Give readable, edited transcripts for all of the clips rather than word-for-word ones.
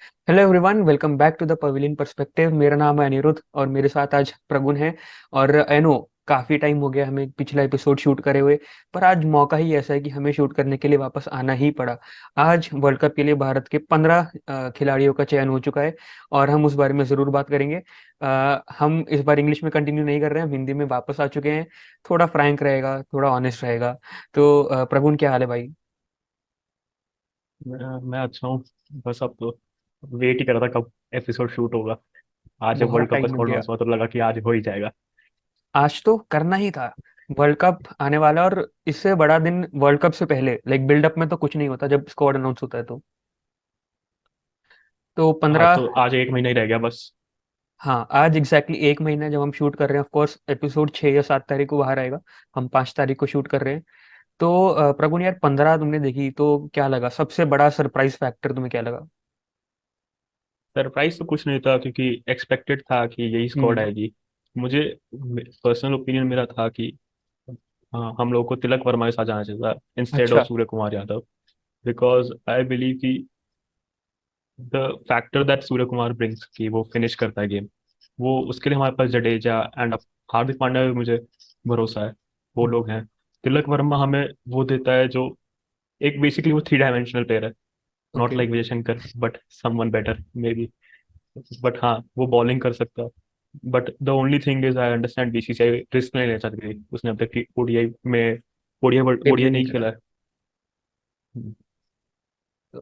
Hello everyone, welcome back to the pavilion perspective. मेरा नाम है अनिरुद्ध और मेरे साथ आज प्रगुण है। और आई नो काफ़ी टाइम हो गया हमें पिछला एपिसोड शूट करे हुए, पर आज मौका ही ऐसा है कि हमें शूट करने के लिए वापस आना ही पड़ा। आज वर्ल्ड कप के लिए भारत के 15 खिलाड़ियों का चयन हो चुका है और हम उस बारे में ज़रूर बात करेंगे। हम इस बार इंग्लिश में कंटिन्यू नहीं कर रहे हैं, हम हिंदी में वापस आ चुके हैं। थोड़ा फ्रैंक रहेगा, थोड़ा ऑनेस्ट रहेगा। तो प्रगुण, क्या हाल है भाई? मैं अच्छा हूँ। बस अब तो वेट ही कर रहा था कब एपिसोड शूट होगा। आज जब बहुत वर्ल्ड कप का टाइम हो स्कोर गया। अनाउंस हुआ तो लगा कि आज हो ही जाएगा। आज तो करना ही था। वर्ल्ड कप आने वाला है और इससे बड़ा दिन वर्ल्ड कप से पहले, लाइक बिल्डअप में तो कुछ नहीं होता जब स्क्वाड अनाउंस होता है तो आज 15। तो आज एक महीना ही रह गया बस। हाँ, आज एग्जैक्टली एक महीना जब हम शूट कर रहे हैं। ऑफ कोर्स एपिसोड 6 या 7 तारीख को बाहर आएगा। हम 5 तारीख को शूट कर रहे हैं। तो प्रगुन यार, 15 तुमने देखी तो क्या लगा? सबसे बड़ा सरप्राइज फैक्टर तुम्हें क्या लगा? सरप्राइज तो कुछ नहीं था क्योंकि एक्सपेक्टेड था कि यही स्क्वाड हम्म। आएगी। मुझे पर्सनल ओपिनियन मेरा था कि हाँ, हम लोग को तिलक वर्मा के साथ जाना चाहिए था इंस्टेड ऑफ अच्छा। Surya Kumar Yadav. Because I believe कि the factor that Surya Kumar brings कि वो फिनिश करता है गेम, वो उसके लिए हमारे पास जडेजा एंड हार्दिक पांड्या भी मुझे भरोसा है। वो हम्म, लोग हैं। तिलक वर्मा हमें वो देता है जो एक बेसिकली वो थ्री डायमेंशनल प्लेयर है। Not okay. Like Vijay Shankar but someone better may be. But हाँ, वो बॉलिंग कर सकता है। But the only thing is I understand BCCI risk नहीं लेना चाहती। उसने अब तक ओडीआई में ओडीआई डेब्यू ओडीआई नहीं नहीं करा। खेला है।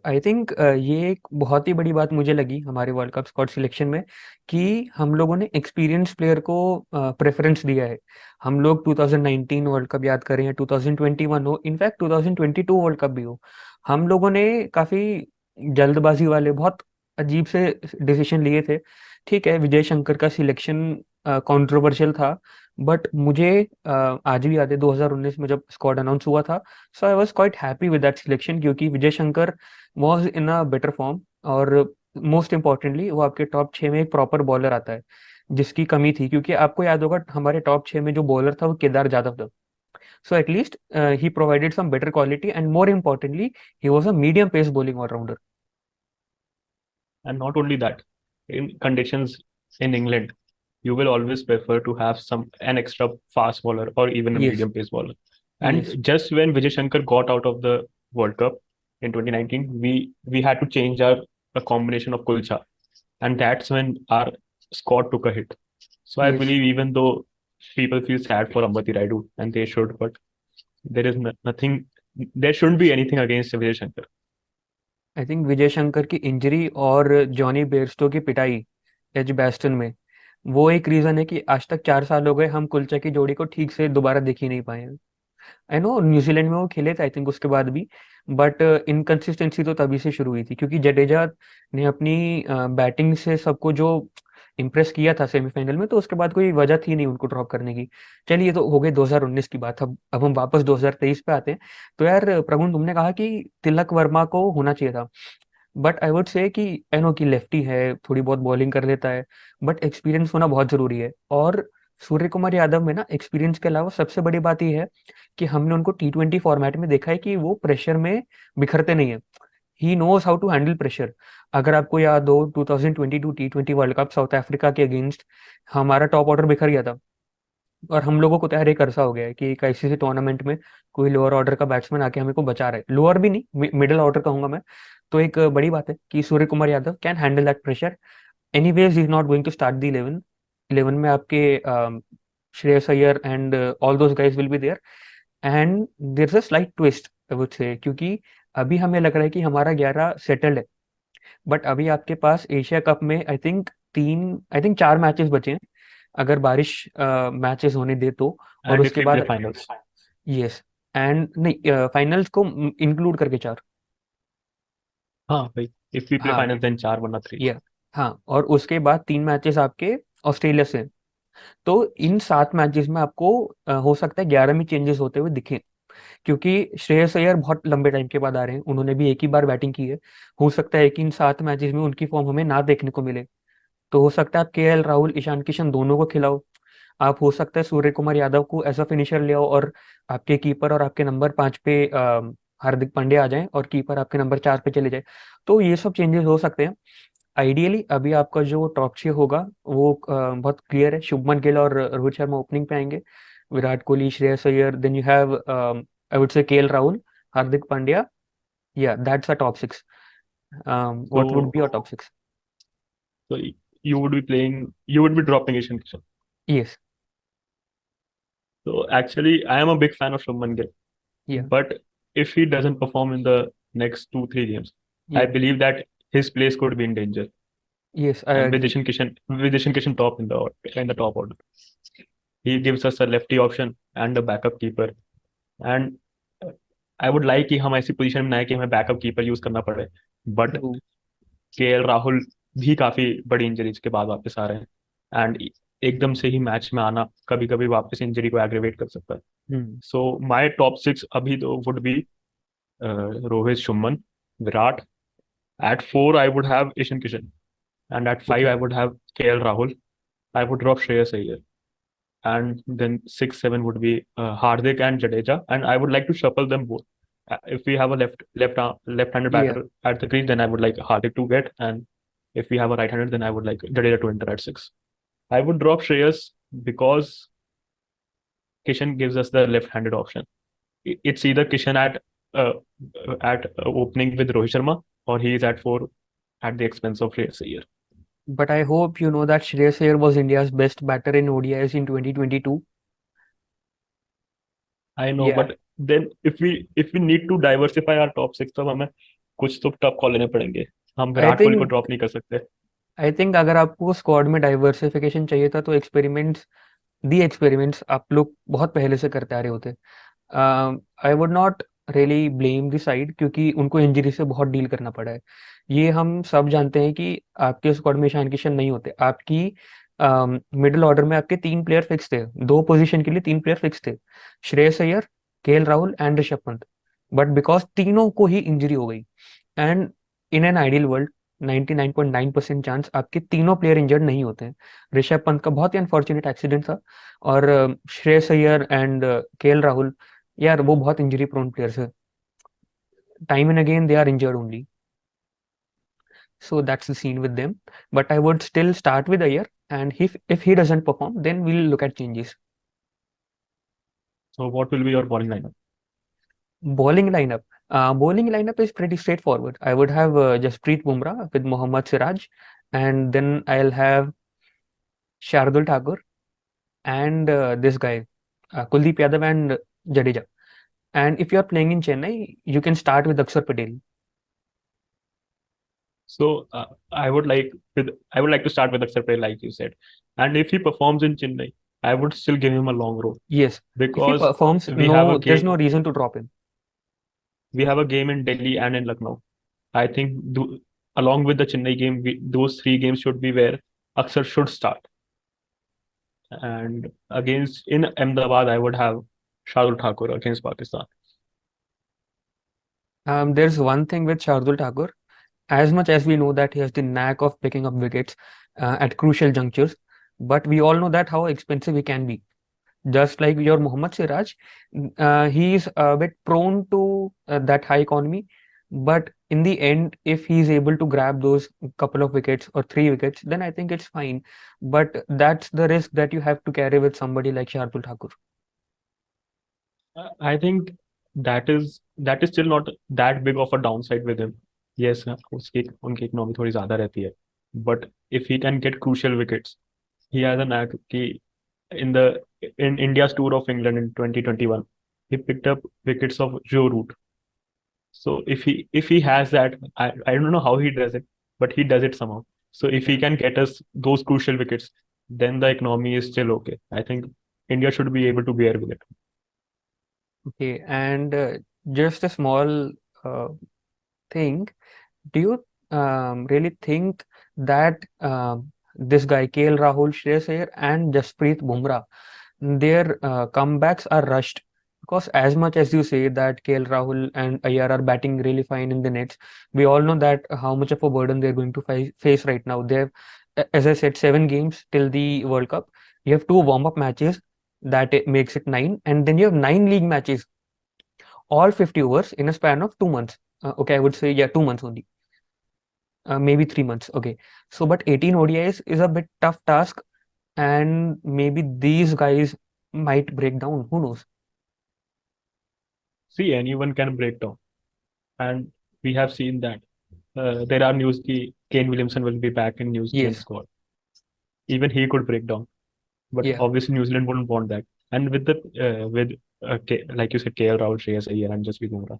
आई थिंक ये एक बहुत ही बड़ी बात मुझे लगी हमारे वर्ल्ड कप स्क्वाड सिलेक्शन में, कि हम लोगों ने एक्सपीरियंस प्लेयर को प्रेफरेंस दिया है। हम लोग 2019 वर्ल्ड कप याद करें या 2021 हो, इनफैक्ट 2022 वर्ल्ड कप भी हो, हम लोगों ने काफी जल्दबाजी वाले बहुत अजीब से डिसीजन लिए थे। ठीक है, विजय शंकर का सिलेक्शन कंट्रोवर्शियल था, बट मुझे आज भी याद है 2019 में जब स्क्वाड अनाउंस हुआ था। So I was quite happy with that selection, क्योंकि Vijay Shankar was in a better form. और मोस्ट इम्पॉर्टेंटली वो आपके टॉप 6 में एक प्रॉपर बॉलर आता है, जिसकी कमी थी, क्योंकि आपको याद होगा हमारे टॉप 6 में जो बॉलर था वो केदार जाधव था। So at least he provided some better quality and more importantly he was a medium pace bowling all rounder. And not only that, in conditions in England, you will always prefer to have an extra fast bowler or even a yes. medium pace bowler. Yes. And just when Vijay Shankar got out of the World Cup in 2019, we had to change our a combination of Kulcha, and that's when our squad took a hit. So I yes. believe even though people feel sad for Ambati Raidu, and they should, but there is nothing, there shouldn't be anything against Vijay Shankar. I think Vijay Shankar की injury और Jonny Bairstow की पिटाई as बेस्टन में, वो एक reason है कि आज तक 4 साल हो गए हम कुलचा की जोड़ी को ठीक से दोबारा देख ही नहीं पाए हैं। आई नो न्यूजीलैंड में वो खेले थे आई थिंक उसके बाद भी, बट इनकंसिस्टेंसी तो तभी से शुरू हुई थी, क्योंकि जडेजा ने अपनी बैटिंग से सबको जो इम्प्रेस किया था सेमीफाइनल में, तो उसके बाद कोई वजह थी नहीं उनको ड्रॉप करने की। चलिए, ये तो हो गई 2019 की बात। अब हम वापस 2023 पे आते हैं। तो यार प्रवीण, तुमने कहा कि तिलक वर्मा को होना चाहिए था, बट आई वुड से कि एनो की लेफ्टी है, थोड़ी बहुत बॉलिंग कर लेता है, बट एक्सपीरियंस होना बहुत जरूरी है। और सूर्य कुमार यादव में ना एक्सपीरियंस के अलावा सबसे बड़ी बात यह है कि हमने उनको T20 फॉर्मेट में देखा है कि वो प्रेशर में बिखरते नहीं है। He knows how to handle pressure. अगर आपको याद हो 2022 T20 world cup South Africa के अगेंस्ट, हमारा टॉप ऑर्डर बिखर गया था। और हम लोगों को तो यार एक अरसा हो गया है कि एक आईसीसी टूर्नामेंट में कोई लोअर ऑर्डर का बैट्समैन आके हमें को बचा रहा है, लोअर भी नहीं, मिडिल ऑर्डर कहूंगा मैं। तो एक बड़ी बात है कि Surya Kumar Yadav can handle that pressure. Anyways, he is not going to start the 11। 11 में आपके Shreyas Iyer and all those guys will be there. And there is a slight twist I would say, क्योंकि अभी हमें लग रहा है कि हमारा 11 सेटल्ड है, बट अभी आपके पास एशिया कप में आई थिंक 4 मैचेस बचे हैं, अगर बारिश मैचेस होने दे तो। और And if उसके we play बाद finals, यस, एंड नहीं, फाइनल्स को इंक्लूड करके 4। हाँ भाई, if we play हाँ। finals then चार वरना थ्री। या हाँ, और उसके बाद 3 मैचेस आपके ऑस्ट्रेलिया से हैं। तो इन 7 मैचेस में आपको हो सकता है 11 में चेंजेस होते हुए दिखे, क्योंकि श्रेयस अय्यर बहुत लंबे टाइम के बाद आ रहे हैं, उन्होंने भी एक ही बार बैटिंग की है। हो सकता है कि इन 7 मैचेस में उनकी फॉर्म हमें ना देखने को मिले। तो हो सकता है आप केएल राहुल, ईशान किशन दोनों को खिलाओ। आप हो सकता है सूर्य कुमार यादव को एज अ फिनिशर ले आओ, और आपके कीपर और आपके नंबर 5 पे हार्दिक पांड्या आ जाएं और कीपर आपके नंबर 4 पे चले जाए। तो ये सब चेंजेस हो सकते हैं। आइडियली अभी आपका जो टॉप 6 होगा वो बहुत क्लियर है। शुभमन गिल और रोहित शर्मा ओपनिंग पे आएंगे। Virat Kohli, Shreyas Iyer, then you have I would say K L Rahul, Hardik Pandya. या that's a top 6। What would So be your top 6? so you would be dropping Ishan Kishan. Yes. So actually, I am a big fan of Shubman Gill, या। but if he doesn't perform in the next 2 3 games, I या। believe that his place could be in danger. Yes, I And agree. With Ishan Kishan top in the top order, he gives us a lefty option and a backup keeper. And I would like कि हम ऐसी position में ना आए कि हमें backup keeper use करना पड़े. But true. केएल राहुल भी काफी बड़ी इंजरीज के बाद वापस आ रहे हैं, एंड एकदम से ही मैच में आना कभी कभी वापस इंजरी को एग्रीवेट कर सकता है. हम्म। सो माय टॉप 6 अभी तो would be Rohit, Shubman, Virat. At 4 I would have Ishan Kishan, and at 5 okay. I would have KL Rahul. I would drop Shreyas Iyer, and then 6 7 would be Hardik and Jadeja, and I would like to shuffle them both. If we have a left-handed या। batter at the crease, then I would like Hardik to get, and if we have a right-handed, then I would like Jadeja to enter at 6. I would drop Shreyas because Kishan gives us the left-handed option. It's either Kishan uh, opening with Rohit Sharma, or he is at 4 at the expense of Shreyas Iyer. But I hope you know that Shreyas Iyer was India's best batter in ODIs in 2022. I know, Yeah, but then if we need to diversify our top 6, तो हमें कुछ तो tough call लेने पड़ेंगे. हम I Virat Kohli को think drop नहीं कर सकते. I think अगर आपको स्क्वाड में डाइवर्सिफिकेशन चाहिए था तो एक्सपेरिमेंट्स आप लोग बहुत पहले से करते आ रहे होते। I would not really blame the side, क्योंकि उनको इंजरी से बहुत डील करना पड़ा है। ये हम सब जानते हैं कि आपके स्क्वाड में ईशान किशन नहीं होते। आपकी मिडिल ऑर्डर में आपके 3 प्लेयर फिक्स थे, 2 पोजीशन के लिए 3 प्लेयर फिक्स थे, Shreyas Iyer, KL Rahul and Rishabh Pant. But because तीनों को ही इंजरी हो गई, and in an ideal world 99.9% chance आपके तीनों प्लेयर इंजर्ड नहीं होते हैं। ऋषभ पंत का बहुत ही अनफॉर्चुनेट एक्सीडेंट था, और श्रेयस अय्यर एंड केएल राहुल, यार वो बहुत इंजरी प्रोन प्लेयर्स है। Time and again they are injured only. So that's the scene with them. But I would still start with Ayer, and if he doesn't perform, then we'll look at changes. So what will be your bowling lineup? Bowling lineup. Bowling lineup is pretty straightforward. I would have Jasprit Bumrah with Mohammad Siraj, and then I'll have Shardul Thakur and this guy, Kuldeep Yadav and Jadeja. And if you're playing in Chennai, you can start with Akshar Patel. So I would like to start with Akshar Patel, like you said, and if he performs in Chennai, I would still give him a long road, Yes, if he because performs, we have a no, there's no game reason to drop him. we have a game in Delhi and in Lucknow. I think along with the Chennai game, those 3 games should be where Akshar should start. And against in Ahmedabad, I would have Shardul Thakur against Pakistan. There's one thing with Shardul Thakur. As much as we know that he has the knack of picking up wickets at crucial junctures, but we all know that how expensive he can be. Just like your Mohammad Siraj, he is a bit prone to that high economy. But in the end, if he is able to grab those couple of wickets or 3 wickets, then I think it's fine. But that's the risk that you have to carry with somebody like Shardul Thakur. I think that is still not that big of a downside with him. Yes, उसकी उनकी economy थोड़ी ज्यादा रहती है, but if he can get crucial wickets, he has a knack कि in the in India's tour of England in 2021, he picked up wickets of Joe Root. So if he has that, I don't know how he does it, but he does it somehow. So if he can get us those crucial wickets, then the economy is still okay. I think India should be able to bear with it. Okay, and just a small uh, thing. Do you really think that this guy KL Rahul, Shreyas Iyer, and Jasprit Bumrah, their comebacks are rushed? Because as much as you say that KL Rahul and Iyer are batting really fine in the nets, we all know that how much of a burden they're going to face right now. They have, as I said, 7 games till the World Cup. You have 2 warm-up matches, that it makes it 9, and then you have 9 league matches, all 50 overs in a span of 2 months. Okay, I would say, yeah, 2 months only. Maybe 3 months. Okay. So, but 18 ODIs is a bit tough task, and maybe these guys might break down. Who knows? See, anyone can break down, and we have seen that. There are news that Kane Williamson will be back in New Zealand Yes. squad. Even he could break down, but Yeah. obviously New Zealand wouldn't want that. And with like you said, KL Rahul, Shreyas Iyer, and Jasprit Bumrah.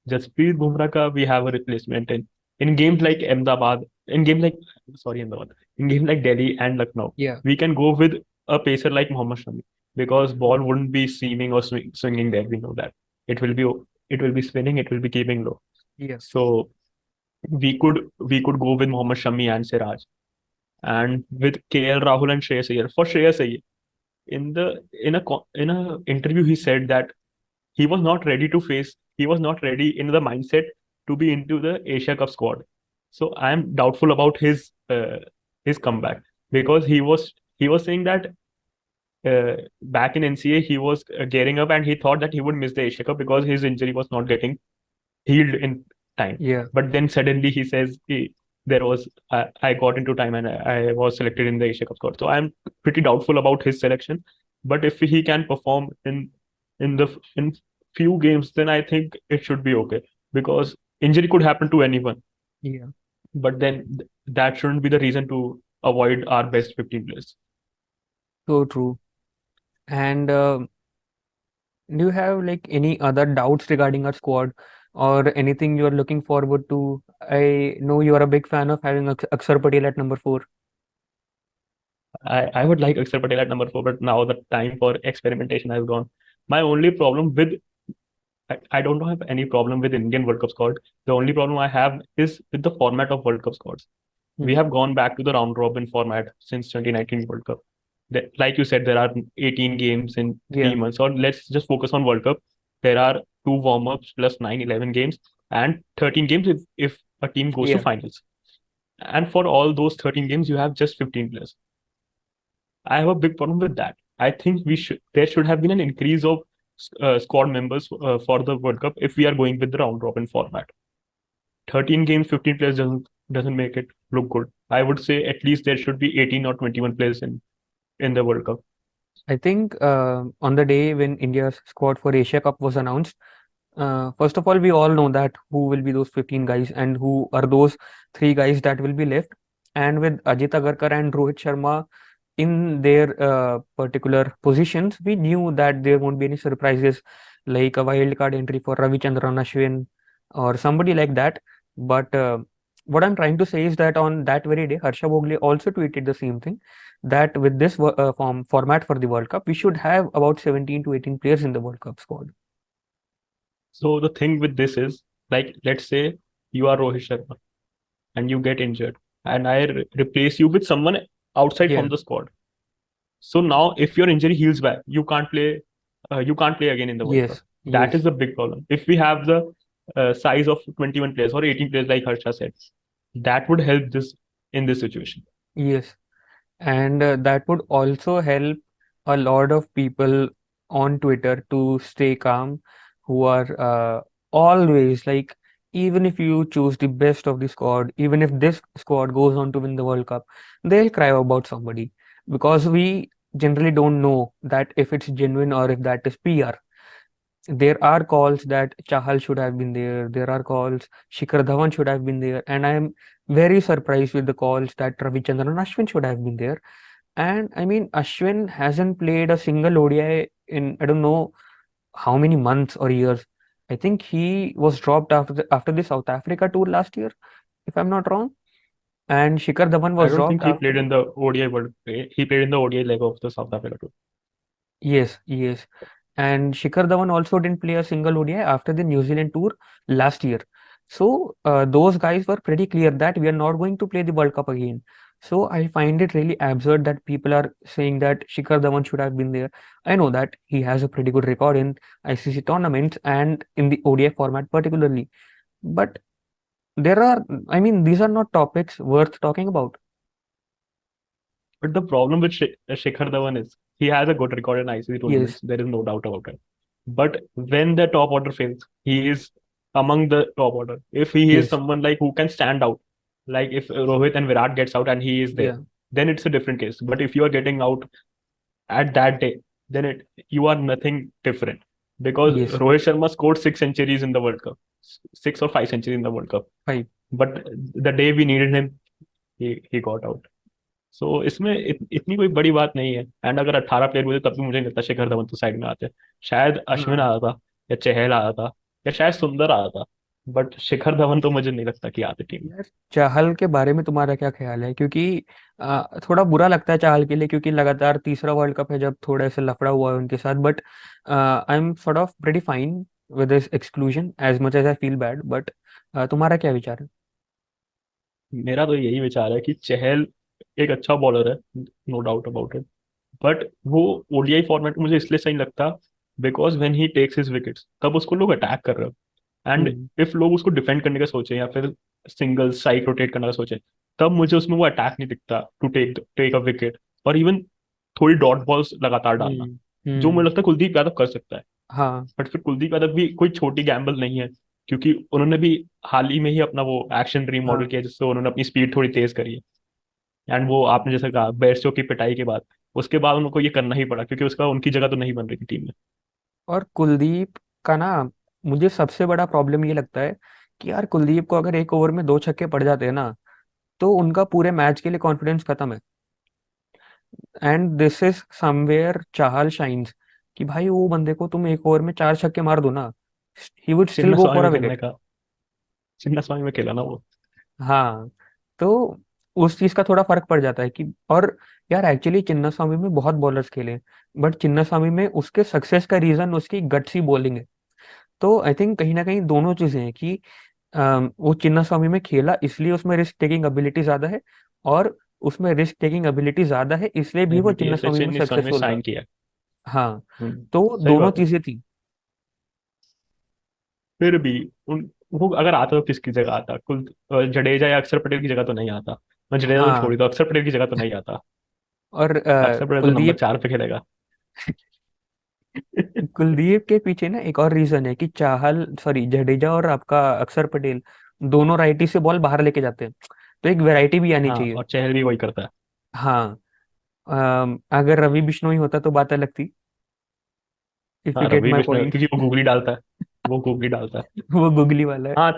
Jasprit Bumrah ka we have a replacement in games like Ahmedabad, in game like sorry Ahmedabad, in game like Delhi and Lucknow, Yeah. we can go with a pacer like Mohammad Shami because ball wouldn't be seaming or swinging there. We know that it will be spinning, it will be keeping low. Yeah. So we could go with Mohammad Shami and Siraj, and with KL Rahul and Shreyas Iyer. For Shreyas Iyer, in a interview, he said that he was not ready in the mindset to be into the Asia Cup squad. So I am doubtful about his comeback because he was saying that back in NCA he was gearing up and he thought that he would miss the Asia Cup because his injury was not getting healed in time. Yeah. But then suddenly he says I got into time and I was selected in the Asia Cup squad. So I'm pretty doubtful about his selection. But if he can perform in few games, then I think it should be okay because injury could happen to anyone. Yeah. But then that shouldn't be the reason to avoid our best 15 players. So true. And do you have like any other doubts regarding our squad or anything you are looking forward to? I know you are a big fan of having Akshar Patel at number four. I would like Akshar Patel at number 4, but now the time for experimentation has gone. My only problem with I don't have any problem with Indian World Cup squad. The only problem I have is with the format of World Cup squads. We Hmm. have gone back to the round robin format since 2019 World Cup. Like you said, there are 18 games in three Yeah. months. Or let's just focus on World Cup. There are two warm-ups plus 9, 11 games and 13 games if a team goes to Yeah. finals. And for all those 13 games, you have just 15 players. I have a big problem with that. I think there should have been an increase of squad members for the World Cup if we are going with the round robin format. 13 games, 15 players doesn't make it look good. I would say at least there should be 18 or 21 players in the World Cup. I think on the day when India's squad for Asia Cup was announced, first of all, we all know that who will be those 15 guys and who are those three guys that will be left. And with Ajit Agarkar and Rohit Sharma in their particular positions, we knew that there won't be any surprises like a wild card entry for Ravichandran Ashwin or somebody like that. But what I'm trying to say is that on that very day, Harsha Bhogle also tweeted the same thing that with this format for the World Cup, we should have about 17 to 18 players in the World Cup squad. So the thing with this is, like, let's say you are Rohit Sharma and you get injured, and I replace you with someone outside Yeah. from the squad. So now, if your injury heals back, you can't play. You can't play again in the World Cup. Yes. That is Yes. the big problem. If we have the size of 21 players or 18 players, like Harsha said, that would help this in this situation. Yes. And that would also help a lot of people on Twitter to stay calm, who are always like, even if you choose the best of the squad, even if this squad goes on to win the World Cup, they'll cry about somebody because we generally don't know that if it's genuine or if that is PR. There are calls that Chahal should have been there. There are calls Shikhar Dhawan should have been there, and I am very surprised with the calls that Ravichandran Ashwin should have been there. And I mean, Ashwin hasn't played a single ODI in I don't know how many months or years. I think he was dropped after the South Africa tour last year, if I'm not wrong. And Shikhar Dhawan I was don't think dropped he after. played in the ODI World. He played in the ODI leg of the South Africa tour. Yes, yes. And Shikhar Dhawan also didn't play a single ODI after the New Zealand tour last year. So those guys were pretty clear that we are not going to play the World Cup again. So I find it really absurd that people are saying that Shikhar Dhawan should have been there. I know that he has a pretty good record in ICC tournaments and in the ODI format particularly. But I mean, these are not topics worth talking about. But the problem with Shikhar Dhawan is he has a good record in ICC Yes, tournaments. There is no doubt about it. But when the top order fails, he is among the top order. If he is yes, someone like who can stand out, like if Rohit and Virat gets out and he is there, या then it's a different case. But if you are getting out at that day, then you are nothing different, because yes Rohit Sharma scored 6 centuries in the World Cup, 6 or 5 centuries in the World Cup. भाई। But the day we needed him, he got out. सो इसमें इतनी कोई बड़ी बात नहीं है। And अगर 18 player होते तब भी मुझे नहीं लगता शिखर धवन तो साइड में आते। शायद अश्विन हाँ आता था, या चहल आता था, या शायद सुंदर आता था, बट शिखर धवन तो मुझे नहीं लगता कि आते टीम में। यार, चाहल के बारे में तुम्हारा क्या ख्याल है? क्योंकि थोड़ा बुरा लगता है चाहल के लिए, क्योंकि लगातार तीसरा वर्ल्ड कप है जब थोड़ा ऐसे लफड़ा हुआ है उनके साथ। But I am sort of pretty fine with this exclusion as much as I feel bad. But तुम्हारा क्या विचार है? मेरा तो यही विचार है कि चहल एक अच्छा बॉलर है, no doubt about it, but वो ओडीआई फॉर्मेट में मुझे इसलिए सही लगता, because when he takes his wickets तब उसको लोग अटैक कर रहे हो। And hmm. इफ लोग उसको डिफेंड करने का सोचे या फिर सिंगल स्ट्राइक रोटेट करने का सोचे, तब मुझे उसमें वो अटैक नहीं दिखता to take take a wicket, और इवन थोड़ी डॉट बॉल्स लगातार डालना, हम्म। जो मुझे हम्म। लगता है कुलदीप यादव कर सकता है। हाँ। बट फिर कुलदीप यादव भी कोई छोटी गैम्बल नहीं है, क्योंकि उन्होंने भी हाल ही में ही अपना वो एक्शन ड्रीम मॉडल हाँ। किया, जिससे उन्होंने अपनी स्पीड थोड़ी तेज करी है। एंड वो आपने जैसे कहा बेयरस्टो की पिटाई के बाद, उसके बाद उनको ये करना ही पड़ा, क्योंकि उसका उनकी जगह तो नहीं बन रही थी टीम में। और कुलदीप का ना, मुझे सबसे बड़ा प्रॉब्लम ये लगता है कि यार कुलदीप को अगर एक ओवर में दो छक्के पड़ जाते हैं ना, तो उनका पूरे मैच के लिए कॉन्फिडेंस खत्म है। And this is somewhere Chahal shines, कि भाई वो बंदे को तुम एक ओवर में चार छक्के मार दो ना, he would still Chinna go Swami for a में खेलने विकेट। का, चिन्ना स्वामी में खेला ना वो। हाँ। तो उस चीज का थोड़ा फर्क पड़ जाता है कि, और यार एक्चुअली चिन्नास्वामी में बहुत बॉलर्स खेले, बट चिन्नास्वामी में उसके सक्सेस का रीजन उसकी गट्सी बॉलिंग है। तो आई थिंक कहीं ना कहीं दोनों चीजें हैं कि वो चिन्नास्वामी में खेला इसलिए उसमें रिस्क टेकिंग एबिलिटी ज्यादा है, और उसमें रिस्क टेकिंग एबिलिटी ज्यादा है इसलिए भी वो एबिलिटी ऐसे चिन्नास्वामी में चिन्नी स्वामी में सक्सेसफुल रहा। साइन किया। हाँ। हम्म, तो सही दोनों बात है। चीजें थी। फिर भी उन वो अगर आता तो किसकी जगह आता, कुल जडेजा या अक्षर पटेल की जगह तो नहीं आता। मैं जडेजा तो छोड़ हाँ। ही दो, अक्षर पटेल की जगह तो नहीं आता। और अक्षर पटेल तो नंबर कुलदीप 4 पे खेलेगा। कुलदीप के पीछे ना एक और रीजन है कि चाहल सॉरी जडेजा और आपका अक्षर पटेल दोनों राइटी से बॉल बाहर लेके जाते हैं, तो एक वैरायटी भी आनी हाँ, चाहिए। और चहल भी वही करता है। हाँ। अगर रवि बिश्नोई होता तो बात अलग थी, इफ यू हाँ, गेट रवि माई बिश्नोई पॉइंट। क्योंकि वो गूगली डालता है, वो गूगली डालता है। वो गुगली वाला है। हाँ,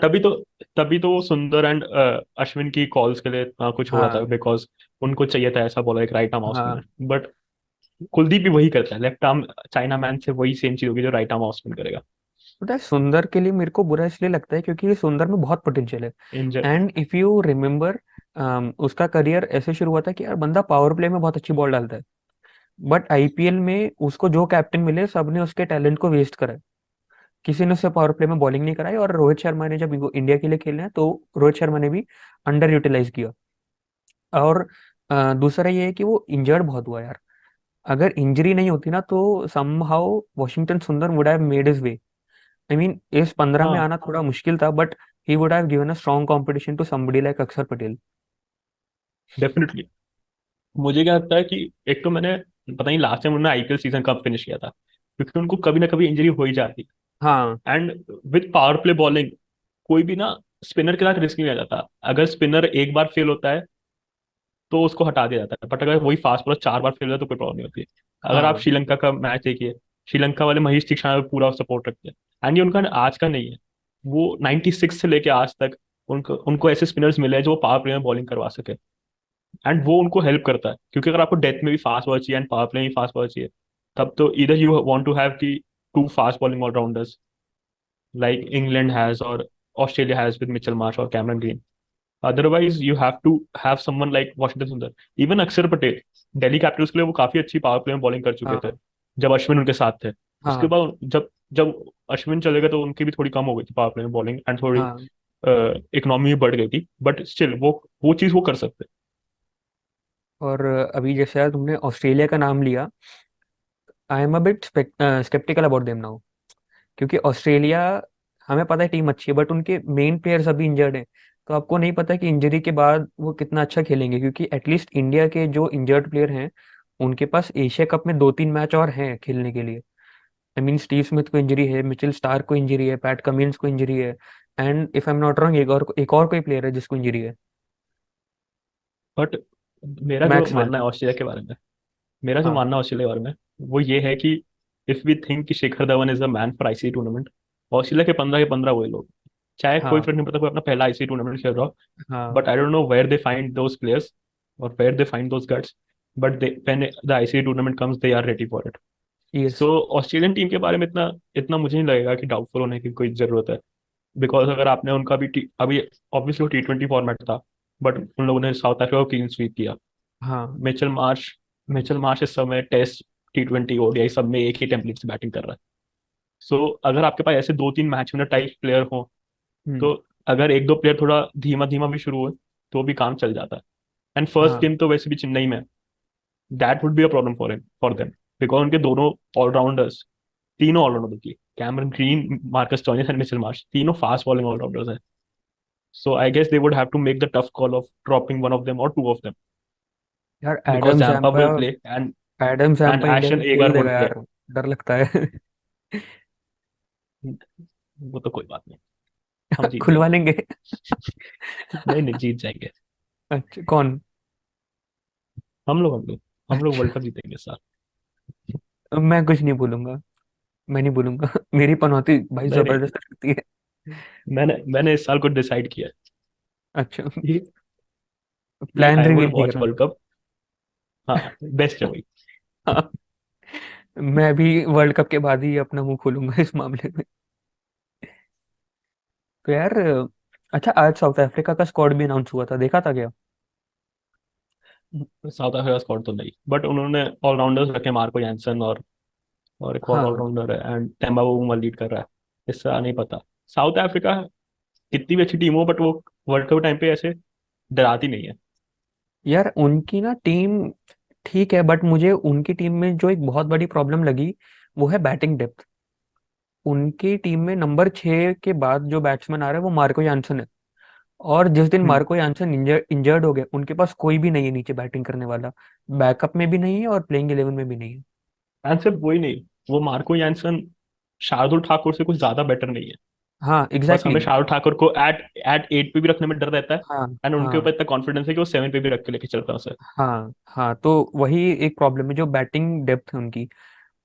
तभी तो वो सुंदर एंड अश्विन की कॉल्स के लिए कुछ हो रहा था, हाँ। बिकॉज उनको चाहिए था ऐसा बॉलर, एक राइट आर्म ऑफ हाँ। स्पिनर। बट कुलदीप भी वही करता है, लेफ्ट आर्म चाइना मैन से वही सेम चीज होगी जो राइट आर्म ऑफ स्पिन करेगा। पता है सुंदर के लिए मेरे को बुरा इसलिए लगता है क्योंकि ये सुंदर में बहुत पोटेंशियल है। इंजर। एंड इफ यू रिमेम्बर, उसका करियर ऐसे शुरू हुआ था कि यार बंदा पावर प्ले में बहुत अच्छी बॉल डालता है, बट आईपीएल में उसको जो कैप्टन मिले सबने उसके टैलेंट को वेस्ट करा है। किसी ने उससे पावर प्ले में बॉलिंग नहीं कराई, और रोहित शर्मा ने जब इंडिया के लिए खेले हैं तो रोहित शर्मा ने भी अंडर यूटिलाइज किया। और दूसरा ये है कि वो इंजर्ड बहुत हुआ यार। अगर इंजरी नहीं होती ना तो somehow Washington Sundar would have made his way. I mean इस 15 में हाँ, आना थोड़ा मुश्किल था, but he would have given a strong competition to somebody like Akshar Patel. Definitely. मुझे क्या लगता है कि एक तो मैंने पता नहीं लास्ट टाइम उन्होंने आईपीएल सीजन कब फिनिश किया था, क्योंकि उनको कभी ना कभी इंजरी हो ही जाती। हाँ। And with power play bowling कोई भी ना स्पिनर के साथ रिस्क नहीं लिया जाता। अगर स्पिनर एक बार फेल होता है तो उसको हटा दिया जाता है, बट अगर वही फास्ट बॉलर 4 बार फेल होता है तो कोई प्रॉब्लम नहीं होती। अगर आप हाँ। श्रीलंका का मैच देखिए, श्रीलंका वाले महेश तीक्षणा पे पूरा सपोर्ट रखते हैं, एंड ये उनका आज का नहीं है। वो 96 से लेके आज तक उनको उनको ऐसे स्पिनर्स मिले हैं जो पावर प्ले में बॉलिंग करवा सके। एंड वो उनको हेल्प करता है, क्योंकि अगर आपको डेथ में भी फास्ट बॉलर चाहिए एंड पावर प्ले में भी फास्ट बॉलर चाहिए, तब तो इधर यू वांट टू हैव की two fast bowling allrounders like England has और Australia has with Mitchell Marsh और Cameron Green. Otherwise you have to have someone like Washington Sundar. Even Axar Patel Delhi Capitals के लिए वो काफी अच्छी पावर प्ले में बॉलिंग कर चुके थे हाँ। जब अश्विन उनके साथ थे। उसके हाँ। बाद जब जब अश्विन चले गए तो उनकी भी थोड़ी कम हो गई थी पावर प्ले में बॉलिंग, एंड थोड़ी हाँ। इकोनॉमी भी बढ़ गई थी, बट स्टिल वो चीज वो कर सकते और अभी जैसे यार तुमने ऑस्ट्रेलिया का नाम लिया, I am a bit sceptical about them now. क्योंकि ऑस्ट्रेलिया, हमें पता है टीम अच्छी है, बट उनके मेन प्लेयर्स अभी इंजर्ड हैं। तो आपको नहीं पता कि इंजरी के बाद वो कितना अच्छा खेलेंगे, क्योंकि एटलीस्ट इंडिया के जो इंजर्ड प्लेयर हैं उनके पास एशिया कप में दो तीन मैच और हैं खेलने के लिए। आई मीन स्टीव स्मिथ को इंजरी है, मिचेल स्टार्क को इंजरी है, पैट कमिंस को इंजरी है, and if I am not wrong एक और कोई प्लेयर है जिसको इंजरी है। बट मेरा जो मैक्स मानना है वेल। ऑस्ट्रेलिया के बारे में, मेरा जो हाँ मानना है ऑस्ट्रेलिया के बारे में, वो ये है कि इफ वी थिंक कि Shikhar Dhawan is a man for ICC tournament, Australia के 15 वही लोग, चाहे कोई हाँ फर्क नहीं पड़ता, कोई अपना पहला आईसीसी टूर्नामेंट खेल रहा हो, हाँ। But I don't know where they find those players और where they find those guts, but they when the ICC tournament comes they are ready for it. Yes. So Australian team के बारे में इतना इतना मुझे नहीं लगेगा कि डाउटफुल होने की कोई जरूरत है, बिकॉज अगर आपने उनका भी अभी ऑब्वियसली वो T20 फॉर्मेट था, बट उन लोगों ने साउथ अफ्रीका को क्लीन स्वीप किया। हाँ मिचेल मार्श मिचेल मार्श इस समय टेस्ट T20 ओडीआई सब में एक ही टेम्पलेट से बैटिंग कर रहा है। सो अगर आपके पास ऐसे 2-3 मैच विनर टाइप प्लेयर हो, हम्म। तो अगर एक दो प्लेयर थोड़ा धीमा धीमा भी शुरू हो, तो भी काम चल जाता है। एंड फर्स्ट हाँ गेम तो वैसे भी चेन्नई में, that would be a problem for them, because उनके दोनों ऑलराउंडर्स, तीनों ऑलराउंडर बल्कि Cameron green, Marcus Stoinis and Mitchell Marsh, तीनों फास्ट बॉलिंग ऑलराउंडर्स हैं। So I guess they would have to make the tough call of dropping one of them or two of them, यार, because Zampa will play Adam and Zampa India के Ashen लिए खेल Agar देगा would play. यार। डर लगता है। वो तो कोई बात नहीं, हम जीत खुलवा जाएंगे। लेंगे। नहीं नहीं, जीत जाएंगे। अच्छा, कौन? हम लोग वर्ल्ड अच्छा, कप जीतेंगे सर। मैं कुछ नहीं बोलूंगा। मैं नहीं बोलूंगा। मेरी पनौती भाई नहीं नहीं, जबरदस्त लगती है। मैंने इस साल को डिसाइड किया है अच्छा। कि कि प्लान आई वुड रिवील नहीं वॉच करा। World cup. हाँ, बेस्ट है भाई। हाँ, मैं भी वर्ल्ड कप के बाद ही अपना मुंह खोलूंगा इस मामले में। तो यार, अच्छा, आज साउथ अफ्रीका का स्क्वाड भी अनाउंस हुआ था, देखा था क्या? साउथ अफ्रीका स्क्वाड तो नहीं, बट उन्होंने ऑलराउंडर्स रखे, मार्को जैनसन और एक और हाँ ऑलराउंडर है, एंड टेम्बा बाउंगा लीड कर रहा है। इसका नहीं पता। साउथ अफ्रीका कितनी भी अच्छी टीम हो, बट वो वर्ल्ड कप टाइम पे ऐसे डराती नहीं है। यार, उनकी ना टीम ठीक है, बट मुझे उनकी टीम में जो एक बहुत बड़ी प्रॉब्लम लगी वो है बैटिंग डेप्थ। उनकी टीम में नंबर 6 के बाद जो बैट्समैन आ रहा है वो मार्को यानसन है। और जिस दिन हम्म। मार्को यानसन इंजर्ड हो गया, उनके पास कोई भी नहीं है नीचे बैटिंग करने वाला। बैकअप में भी नहीं है और प्लेइंग 11 में भी नहीं है। आंसर वही नहीं, वो मार्को यानसन शार्दुल ठाकुर से कुछ ज्यादा बेटर नहीं है। हाँ बस हमें एग्जैक्टली। शार्दुल ठाकुर को एट 8 पे भी रखने में डर रहता है, हाँ एंड उनके ऊपर हाँ इतना कॉन्फिडेंस है कि वो 7 पे भी रख के लेके चलता है उसे। हाँ हाँ, तो वही एक प्रॉब्लम है जो बैटिंग डेप्थ है उनकी।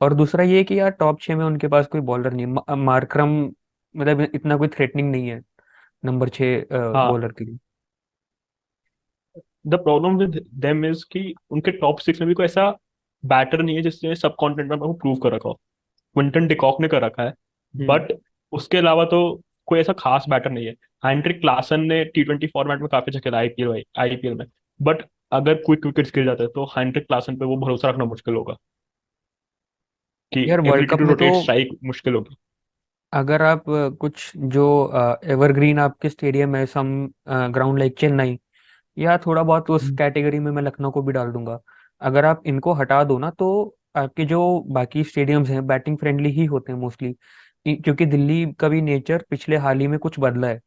और दूसरा ये कि यार टॉप 6 में उनके पास कोई बॉलर नहीं है। मार्करम मतलब इतना कोई थ्रेटनिंग नहीं है नंबर 6 हाँ, बॉलर के लिए। The problem with them is कि उनके टॉप 6 में भी कोई ऐसा बैटर नहीं है जिसने सब कॉन्टिनेंट में प्रूव कर रखा हो। क्विंटन डिकॉक ने कर रखा है, हम्म। बट उसके अलावा तो कोई ऐसा खास बैटर नहीं है। हेनरिक क्लासन ने T20 फॉर्मेट में काफी अच्छा खेला आईपीएल में, बट अगर क्विक विकेट गिर जाता है तो हेनरिक क्लासन पे वो भरोसा रखना मुश्किल होगा, कि यार वर्ल्ड एबिलिटी कप टू में तो रोटेट स्ट्राइक मुश्किल होगी। अगर आप कुछ जो एवरग्रीन आपके स्टेडियम है, सम ग्राउंड लाइक चेन्नई, या थोड़ा बहुत उस हम्म। कैटेगरी में मैं लखनऊ को भी डाल दूंगा, अगर आप इनको हटा दो ना, तो आपके जो बाकी स्टेडियम्स हैं बैटिंग फ्रेंडली ही होते हैं मोस्टली। क्योंकि दिल्ली का भी नेचर पिछले हाल ही में कुछ बदला है।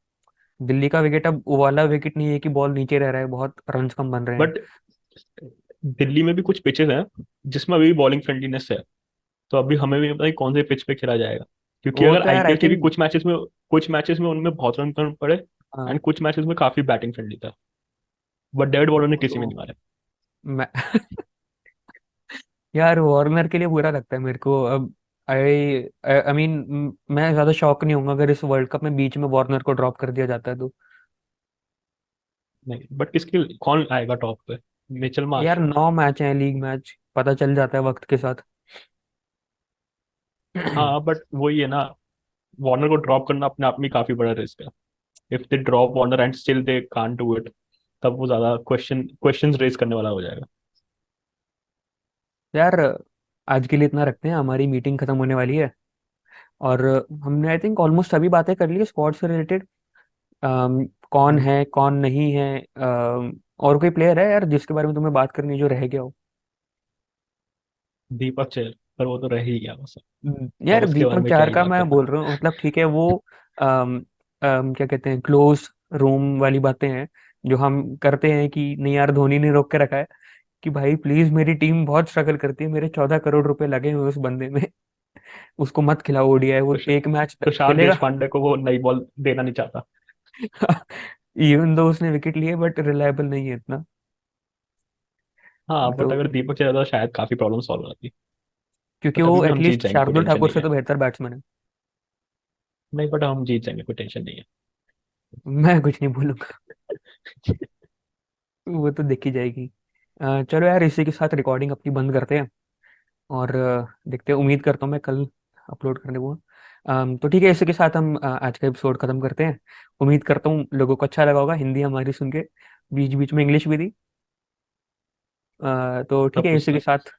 दिल्ली का विकेट अब वो वाला विकेट नहीं है कि बॉल नीचे रह रहा है, बहुत रन कम बन रहे हैं। बट दिल्ली में भी कुछ पिचेस हैं जिसमें अभी भी बॉलिंग फ्रेंडलीनेस है, तो अभी हमें भी नहीं पता कि कौन से पिच पे खेला जाएगा, क्योंकि वो अगर तो यार आई आईपीएल के भी थिंक। कुछ मैचेस में उनमें बहुत रन करने पड़े, हाँ, एंड कुछ मैचेस में काफी बैटिंग फ्रेंडली था, बट डेविड वार्नर ने वो किसी में तो नहीं मारे। मैं यार वार्नर के लिए बुरा लगता है मेरे को अब। आई आई मीन, मैं ज्यादा शॉक नहीं होऊंगा अगर इस वर्ल्ड कप में बीच में वार्नर को ड्रॉप कर दिया जाता है तो। नहीं, बट किसके कौन आएगा टॉप पे? मिचेल यार मार्श। 9 मैच हैं लीग मैच, पता चल जाता है वक्त के साथ। हाँ, बट वही है ना, वार्नर को ड्रॉप करना अपने आप में काफी बड़ा रिस्क है। If they drop Warner and still they can't do it, तब वो ज्यादा क्वेश्चंस रेज करने वाला हो जाएगा। यार, आज के लिए इतना रखते हैं, हमारी मीटिंग खत्म होने वाली है। और हमने आई थिंक ऑलमोस्ट सभी बातें कर ली है स्क्वाड से रिलेटेड। कौन हम्म। है कौन नहीं है, और कोई प्लेयर है यार जिसके बारे में तुम्हें बात करनी है जो रह गया हो? दीपक चहर, पर वो तो रह ही गया बस। अब यार उसके बारे दीपक में क्या चार ही का बात मैं करना। बोल रहा हूँ, मतलब ठीक है वो क्या कहते हैं, क्लोज रूम वाली बातें हैं जो हम करते हैं कि नहीं यार, धोनी ने रोक के रखा है कि भाई प्लीज मेरी टीम बहुत स्ट्रगल करती है, मेरे 14 करोड़ रुपए लगे हुए हैं उस बंदे में। उसको मत खिलाओ ओडीआई, वो तुष- एक मैच तुषार खेलेगा। देशपांडे को वो नई बॉल देना नहीं चाहता। इवन दो उसने विकेट लिए, बट रिलायबल नहीं है इतना। हाँ, बट तो अगर दीपक चले तो शायद काफी प्रॉब्लम सॉल्व हो जाती। क्योंकि बट अभी वो भी हम जीत एटलीस्ट जाएंगे, कोई शार्दुल टेंशन ठाकुर नहीं से है। तो बेहतर बैट्समैन है। नहीं, बट हम जीत जाएंगे, कोई टेंशन नहीं है। मैं कुछ नहीं बोलूंगा। वो तो देखी जाएगी। चलो यार, इसी के साथ रिकॉर्डिंग अपनी बंद करते हैं। और देखते हैं, उम्मीद करता हूँ मैं कल अपलोड करने को। तो ठीक है, इसी के साथ हम आज का एपिसोड खत्म करते हैं। उम्मीद करता हूँ लोगों को अच्छा लगा होगा हिंदी हमारी सुन के, बीच बीच में इंग्लिश भी थी। तो ठीक सब है, कुछ इसी के था। साथ